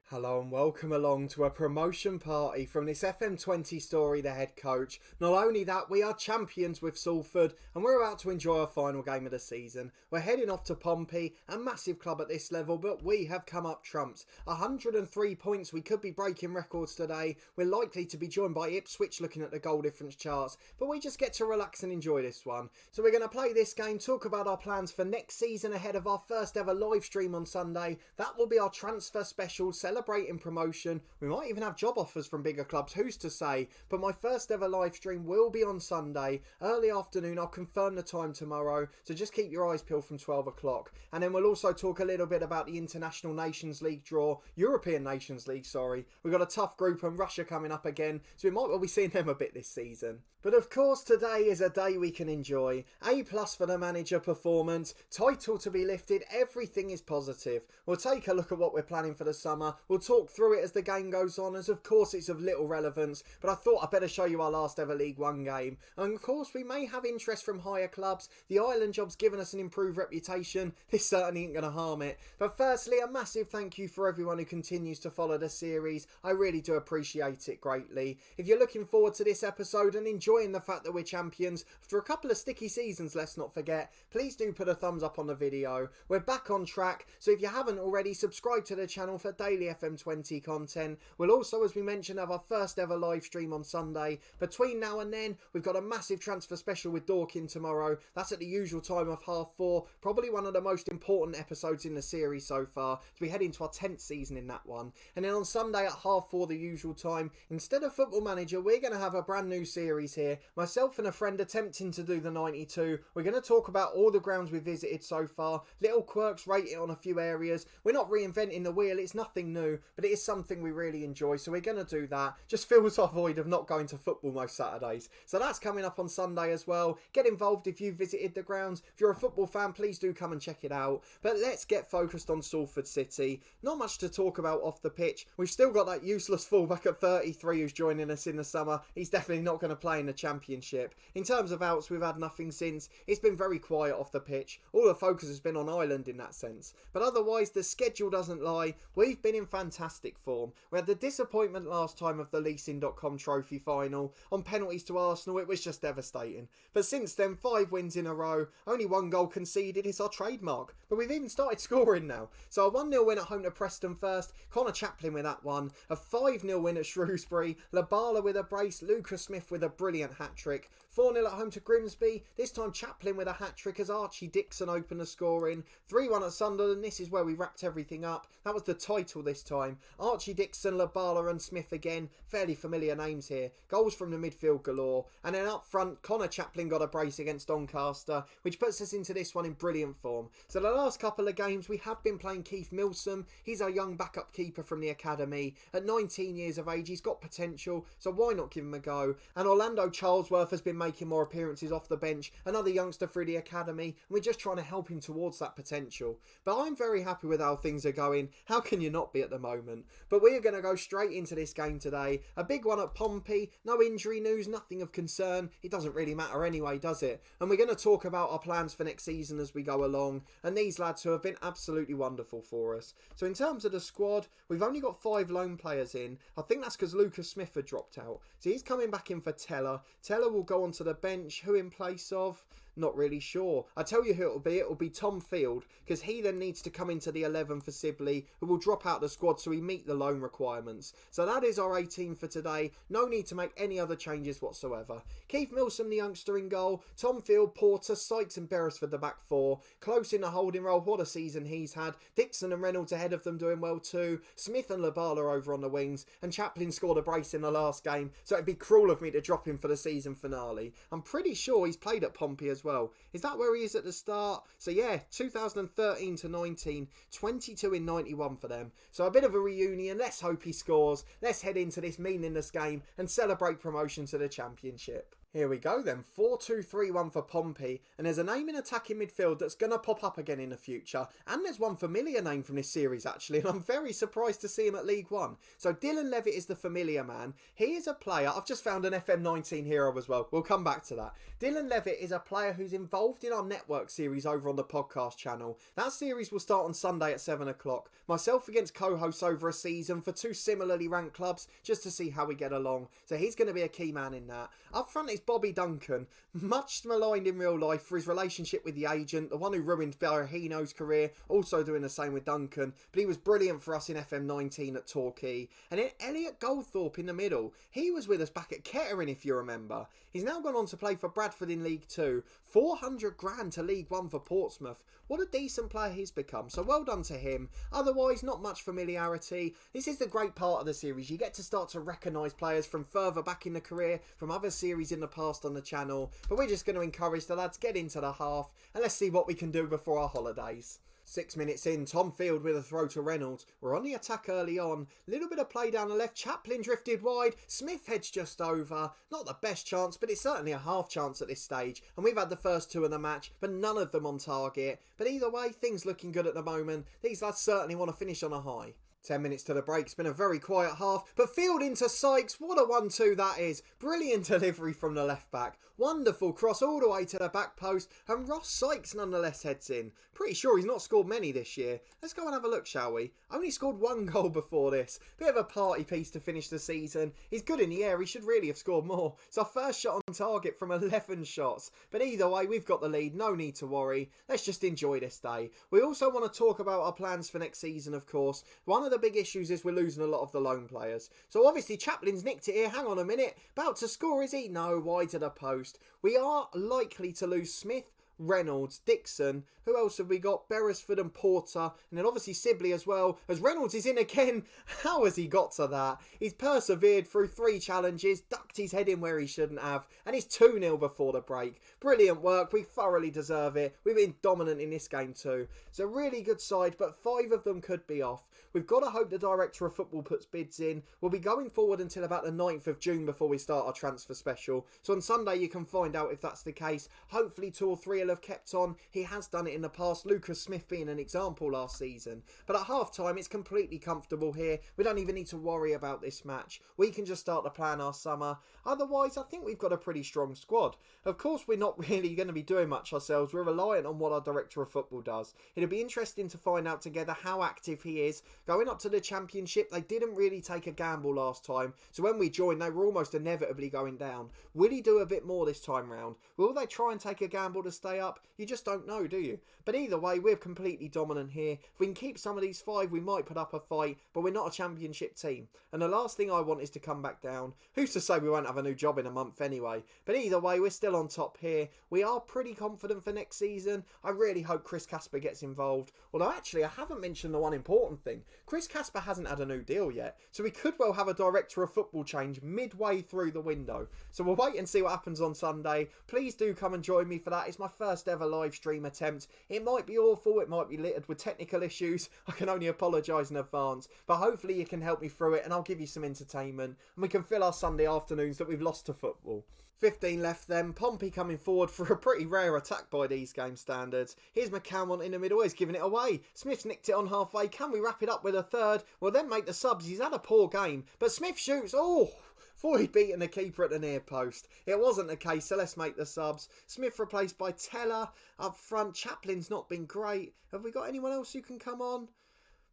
Hello and welcome along to a promotion party from this FM20 story, the head coach. Not only that, we are champions with Salford and we're about to enjoy our final game of the season. We're heading off to Pompey, a massive club at this level, but we have come up trumps. 103 points, we could be breaking records today. We're likely to be joined by Ipswich looking at the goal difference charts, but we just get to relax and enjoy this one. So we're going to play this game, talk about our plans for next season ahead of our first ever live stream on Sunday. That will be our transfer special, celebrating promotion. We might even have job offers from bigger clubs, who's to say, but my first ever live stream will be on Sunday early afternoon. I'll confirm the time tomorrow, so just keep your eyes peeled from 12 o'clock. And then we'll also talk a little bit about the International Nations League draw, European Nations League, sorry. We've got a tough group and Russia coming up again, so we might well be seeing them a bit this season. But of course today is a day we can enjoy. A+ for the manager performance, title to be lifted, everything is positive. We'll take a look at what we're planning for the summer. We'll talk through it as the game goes on, as of course it's of little relevance, but I thought I'd better show you our last ever League One game. And of course we may have interest from higher clubs. The island job's given us an improved reputation. This certainly ain't going to harm it. But firstly, a massive thank you for everyone who continues to follow the series. I really do appreciate it greatly. If you're looking forward to this episode and enjoying the fact that we're champions after a couple of sticky seasons, let's not forget, please do put a thumbs up on the video. We're back on track, so if you haven't already, subscribe to the channel for daily FM20 content. We'll also, as we mentioned, have our first ever live stream on Sunday. Between now and then, we've got a massive transfer special with Dorking tomorrow. That's at the usual time of 4:30, probably one of the most important episodes in the series so far, as we head into our 10th season in that one. And then on Sunday at 4:30, the usual time, instead of Football Manager, we're going to have a brand new series here. Myself and a friend attempting to do the 92. We're going to talk about all the grounds we've visited so far, little quirks, rate it on a few areas. We're not reinventing the wheel, it's nothing new, but it is something we really enjoy, so we're going to do that. Just fills our void of not going to football most Saturdays. So that's coming up on Sunday as well. Get involved if you've visited the grounds. If you're a football fan, please do come and check it out. But let's get focused on Salford City. Not much to talk about off the pitch. We've still got that useless fullback at 33 who's joining us in the summer. He's definitely not going to play in the Championship. In terms of outs, we've had nothing since. It's been very quiet off the pitch. All the focus has been on Ireland in that sense. But otherwise, the schedule doesn't lie. We've been in fantastic form. We had the disappointment last time of the leasing.com trophy final. On penalties to Arsenal, it was just devastating. But since then, 5 wins in a row. Only 1 goal conceded. It's our trademark. But we've even started scoring now. So a 1-0 win at home to Preston first. Connor Chaplin with that one. A 5-0 win at Shrewsbury. Labala with a brace. Lucas Smith with a brilliant hat-trick. 4-0 at home to Grimsby. This time Chaplin with a hat-trick as Archie Dixon opened the scoring. 3-1 at Sunderland. This is where we wrapped everything up. That was the title this time. Archie Dixon, Labala and Smith again. Fairly familiar names here. Goals from the midfield galore. And then up front, Connor Chaplin got a brace against Doncaster, which puts us into this one in brilliant form. So the last couple of games, we have been playing Keith Milsom. He's our young backup keeper from the academy. At 19 years of age, he's got potential, so why not give him a go? And Orlando Charlesworth has been making more appearances off the bench, another youngster through the academy, and we're just trying to help him towards that potential. But I'm very happy with how things are going. How can you not be at the moment? But we are going to go straight into this game today. A big one at Pompey. No injury news, nothing of concern. It doesn't really matter anyway, does it? And we're going to talk about our plans for next season as we go along. And these lads who have been absolutely wonderful for us. So in terms of the squad, we've only got 5 loan players in. I think that's because Lucas Smith had dropped out. So he's coming back in for Teller. Teller will go onto the bench. Who in place of? Not really sure. I tell you who it'll be Tom Field, because he then needs to come into the 11 for Sibley, who will drop out the squad so we meet the loan requirements. So that is our 18 for today. No need to make any other changes whatsoever. Keith Milsom, the youngster in goal. Tom Field, Porter, Sykes and Beresford the back 4. Close in the holding role. What a season he's had. Dixon and Reynolds ahead of them doing well too. Smith and Labala over on the wings. And Chaplin scored a brace in the last game, so it'd be cruel of me to drop him for the season finale. I'm pretty sure he's played at Pompey as well. Is that where he is at the start? So yeah, 2013 to 19, 22 in 91 for them. So a bit of a reunion. Let's hope he scores. Let's head into this meaningless game and celebrate promotion to the Championship. Here we go then, 4-2-3-1 for Pompey, and there's a name in attacking midfield that's going to pop up again in the future, and there's one familiar name from this series actually, and I'm very surprised to see him at League One. So Dylan Levitt is the familiar man. He is a player, I've just found an FM19 hero as well, we'll come back to that. Dylan Levitt is a player who's involved in our network series over on the podcast channel. That series will start on Sunday at 7 o'clock. Myself against co-hosts over a season for two similarly ranked clubs, just to see how we get along. So he's going to be a key man in that. Up front is Bobby Duncan, much maligned in real life for his relationship with the agent, the one who ruined Berahino's career, also doing the same with Duncan, but he was brilliant for us in FM19 at Torquay. And then Elliot Goldthorpe in the middle, he was with us back at Kettering if you remember. He's now gone on to play for Bradford in League 2, 400 grand to League 1 for Portsmouth. What a decent player he's become, so well done to him. Otherwise, not much familiarity. This is the great part of the series. You get to start to recognise players from further back in the career, from other series in the past on the channel. But we're just going to encourage the lads, get into the half, and let's see what we can do before our holidays. 6 minutes in, Tom Field with a throw to Reynolds. We're on the attack early on. Little bit of play down the left. Chaplin drifted wide. Smith heads just over. Not the best chance, but it's certainly a half chance at this stage. And we've had the first two of the match, but none of them on target. But either way, things looking good at the moment. These lads certainly want to finish on a high. 10 minutes to the break. It's been a very quiet half, but Field into Sykes. What a 1-2 that is. Brilliant delivery from the left back. Wonderful cross all the way to the back post, and Ross Sykes nonetheless heads in. Pretty sure he's not scored many this year. Let's go and have a look, shall we? Only scored one goal before this. Bit of a party piece to finish the season. He's good in the air. He should really have scored more. It's our first shot on target from 11 shots. But either way, we've got the lead. No need to worry. Let's just enjoy this day. We also want to talk about our plans for next season, of course. One of the big issues is we're losing a lot of the loan players. So obviously Chaplin's nicked it here. Hang on a minute. About to score, is he? No, wide to the post. We are likely to lose Smith, Reynolds, Dixon. Who else have we got? Beresford and Porter. And then obviously Sibley as well. As Reynolds is in again. How has he got to that? He's persevered through 3 challenges. Ducked his head in where he shouldn't have. And he's 2-0 before the break. Brilliant work. We thoroughly deserve it. We've been dominant in this game too. It's a really good side, but 5 of them could be off. We've got to hope the director of football puts bids in. We'll be going forward until about the 9th of June before we start our transfer special. So on Sunday you can find out if that's the case. Hopefully 2 or 3 will have kept on. He has done it in the past, Lucas Smith being an example last season. But at half time it's completely comfortable here. We don't even need to worry about this match. We can just start to plan our summer. Otherwise I think we've got a pretty strong squad. Of course we're not really going to be doing much ourselves. We're reliant on what our director of football does. It'll be interesting to find out together how active he is. Going up to the Championship, they didn't really take a gamble last time. So when we joined, they were almost inevitably going down. Will he do a bit more this time round? Will they try and take a gamble to stay up? You just don't know, do you? But either way, we're completely dominant here. If we can keep some of these 5, we might put up a fight, but we're not a Championship team. And the last thing I want is to come back down. Who's to say we won't have a new job in a month anyway? But either way, we're still on top here. We are pretty confident for next season. I really hope Chris Casper gets involved. Although actually, I haven't mentioned the one important thing. Chris Casper hasn't had a new deal yet, so we could well have a director of football change midway through the window. So we'll wait and see what happens on Sunday. Please do come and join me for that. It's my first ever live stream attempt. It might be awful, it might be littered with technical issues. I can only apologise in advance, but hopefully you can help me through it and I'll give you some entertainment and we can fill our Sunday afternoons that we've lost to football. 15 left then. Pompey coming forward for a pretty rare attack by these game standards. Here's McCalmont in the middle. He's giving it away. Smith's nicked it on halfway. Can we wrap it up with a third? We'll then make the subs. He's had a poor game. But Smith shoots. Oh! Thought he'd beaten the keeper at the near post. It wasn't the case, so let's make the subs. Smith replaced by Teller. Up front, Chaplin's not been great. Have we got anyone else who can come on?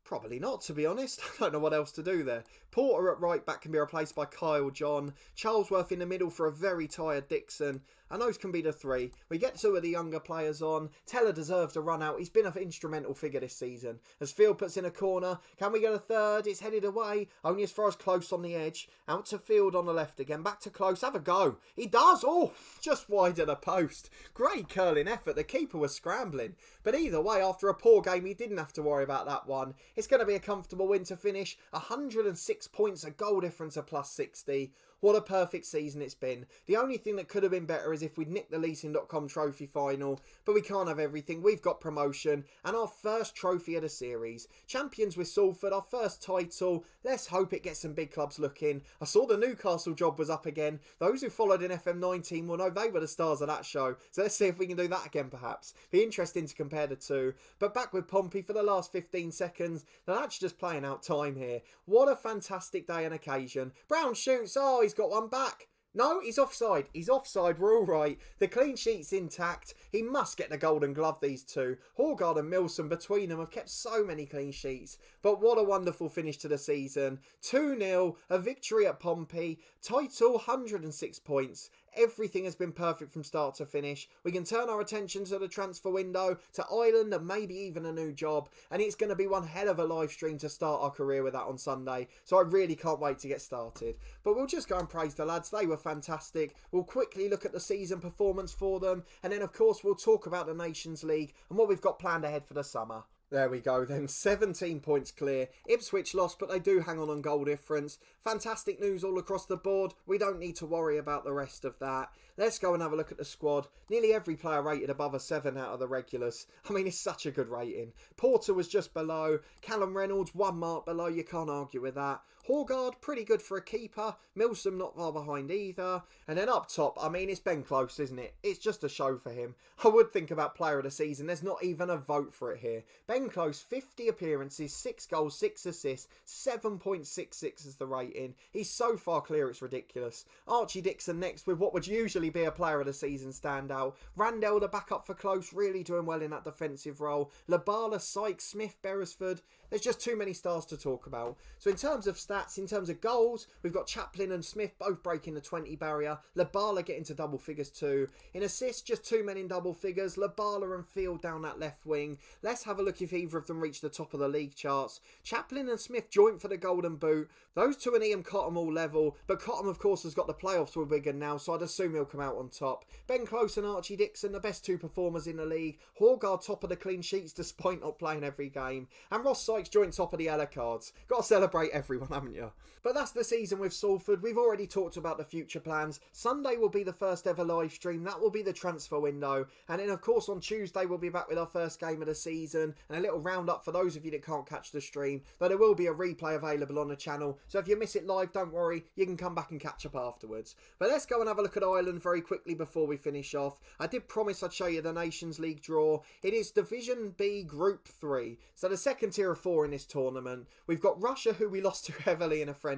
Probably not, to be honest. I don't know what else to do there. Porter at right back can be replaced by Kyle John. Charlesworth in the middle for a very tired Dixon. And those can be the 3. We get 2 of the younger players on. Teller deserves a run out. He's been an instrumental figure this season. As Field puts in a corner, can we get a third? It's headed away. Only as far as Close on the edge. Out to Field on the left again. Back to Close. Have a go. He does. Oh, just wide of the post. Great curling effort. The keeper was scrambling. But either way, after a poor game, he didn't have to worry about that one. It's going to be a comfortable win to finish. 106 points, a goal difference of plus 60. What a perfect season it's been. The only thing that could have been better is if we'd nicked the leasing.com trophy final, but we can't have everything. We've got promotion and our first trophy of the series. Champions with Salford, our first title. Let's hope it gets some big clubs looking. I saw the Newcastle job was up again. Those who followed in FM19 will know they were the stars of that show. So let's see if we can do that again perhaps. Be interesting to compare the two. But back with Pompey for the last 15 seconds. They're actually just playing out time here. What a fantastic day and occasion. Brown shoots. Oh, he's got one back. No, he's offside. He's offside. We're all right. The clean sheet's intact. He must get the golden glove, these two. Horgard and Milson between them have kept so many clean sheets. But what a wonderful finish to the season. 2-0, a victory at Pompey. Title, 106 points. Everything has been perfect from start to finish. We can turn our attention to the transfer window, to Ireland and maybe even a new job. And it's going to be one hell of a live stream to start our career with that on Sunday. So I really can't wait to get started. But we'll just go and praise the lads. They were fantastic. We'll quickly look at the season performance for them. And then of course we'll talk about the Nations League and what we've got planned ahead for the summer. There we go then, 17 points clear. Ipswich lost, but they do hang on goal difference. Fantastic news all across the board. We don't need to worry about the rest of that. Let's go and have a look at the squad. Nearly every player rated above a 7 out of the regulars. I mean, it's such a good rating. Porter was just below. Callum Reynolds, 1 mark below. You can't argue with that. Horgard, pretty good for a keeper. Milsom, not far behind either. And then up top, I mean, it's Ben Close, isn't it? It's just a show for him. I would think about player of the season. There's not even a vote for it here. Ben Close, 50 appearances, 6 goals, 6 assists, 7.66 is the rating. He's so far clear, it's ridiculous. Archie Dixon next with what would usually be a player of the season standout. Randell, the backup for Close, really doing well in that defensive role. Labala, Sykes, Smith, Beresford. There's just too many stars to talk about. So in terms of stats, in terms of goals, we've got Chaplin and Smith both breaking the 20 barrier. Labala getting to double figures too. In assists, just 2 men in double figures. Labala and Field down that left wing. Let's have a look if either of them reach the top of the league charts. Chaplin and Smith joint for the Golden Boot. Those two and Ian Cottam all level, but Cottam of course has got the playoffs with Wigan now, so I'd assume he'll come out on top. Ben Close and Archie Dixon, the best 2 performers in the league. Horgard top of the clean sheets despite not playing every game. And Ross Sykes joint top of the yellow cards. Got to celebrate everyone, haven't you? But that's the season with Salford. We've already talked about the future plans. Sunday will be the first ever live stream. That will be the transfer window. And then of course on Tuesday we'll be back with our first game of the season and a little roundup for those of you that can't catch the stream. Though there will be a replay available on the channel. So if you miss it live, don't worry. You can come back and catch up afterwards. But let's go and have a look at Ireland very quickly before we finish off. I did promise I'd show you the Nations League draw. It is Division B Group 3. So the second tier of 4 in this tournament. We've got Russia, who we lost to heavily in a friendly.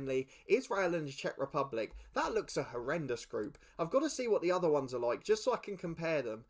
Israel and the Czech Republic. That looks a horrendous group. I've got to see what the other ones are like, just so I can compare them.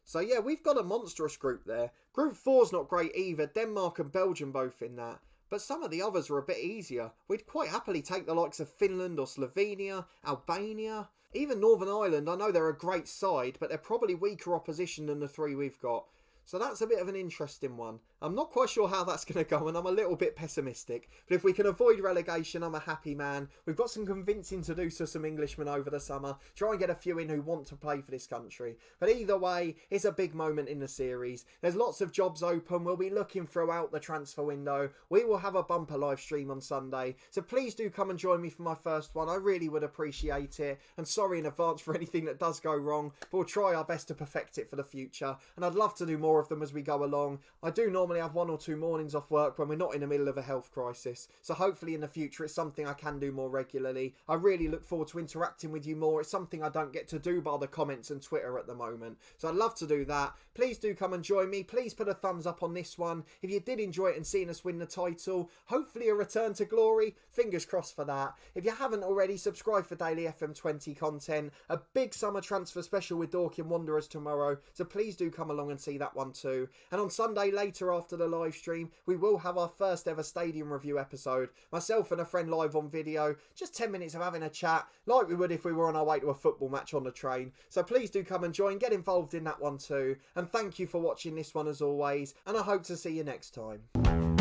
So yeah, we've got a monstrous group there. Group 4's not great either. Denmark and Belgium both in that. But some of the others are a bit easier. We'd quite happily take the likes of Finland or Slovenia, Albania. Even Northern Ireland, I know they're a great side, but they're probably weaker opposition than the 3 we've got. So that's a bit of an interesting one. I'm not quite sure how that's going to go and I'm a little bit pessimistic. But if we can avoid relegation, I'm a happy man. We've got some convincing to do to some Englishmen over the summer. Try and get a few in who want to play for this country. But either way, it's a big moment in the series. There's lots of jobs open. We'll be looking throughout the transfer window. We will have a bumper live stream on Sunday. So please do come and join me for my first one. I really would appreciate it. And sorry in advance for anything that does go wrong. But we'll try our best to perfect it for the future. And I'd love to do more of them as we go along. I do normally have 1 or 2 mornings off work when we're not in the middle of a health crisis, so hopefully in the future it's something I can do more regularly. I really look forward to interacting with you more. It's something I don't get to do by the comments and Twitter at the moment, so I'd love to do that. Please do come and join me. Please put a thumbs up on this one if you did enjoy it and seeing us win the title. Hopefully a return to glory. Fingers crossed for that. If you haven't already, subscribe for daily FM20 content. A big summer transfer special with Dorking Wanderers tomorrow, so please do come along and see that one too. And on Sunday later after the live stream, we will have our first ever stadium review episode. Myself and a friend live on video. Just 10 minutes of having a chat, like we would if we were on our way to a football match on the train. So please do come and join, get involved in that one too. And thank you for watching this one as always. And I hope to see you next time.